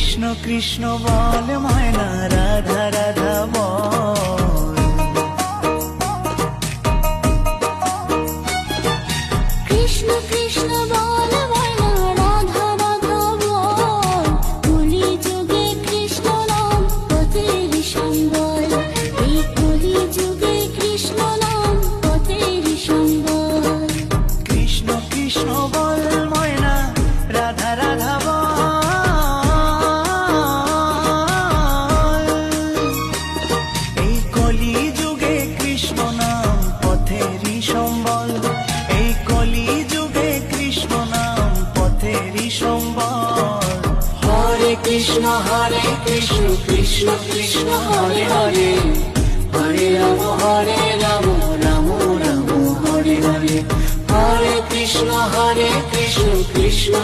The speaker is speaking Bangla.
কৃষ্ণ কৃষ্ণ বল ময়না, রাধা রাধা বল। কৃষ্ণ কৃষ্ণ বল ময়না, রাধা রাধা বল। কলি যুগে কৃষ্ণ নাম পথের সম্বল, এই কলি যুগে কৃষ্ণ নাম পথের সম্বল। কৃষ্ণ কৃষ্ণ বল ময়না, রাধা রাধা বল। এই কলি যুগে কৃষ্ণ নাম পথেরই সম্বল, এই কলি যুগে কৃষ্ণ নাম পথেরই সম্বল। হরে কৃষ্ণ কৃষ্ণ কৃষ্ণ হরে হরে, হরে রাম রাম রাম রাম হরে হরে। হরে কৃষ্ণ কৃষ্ণ কৃষ্ণ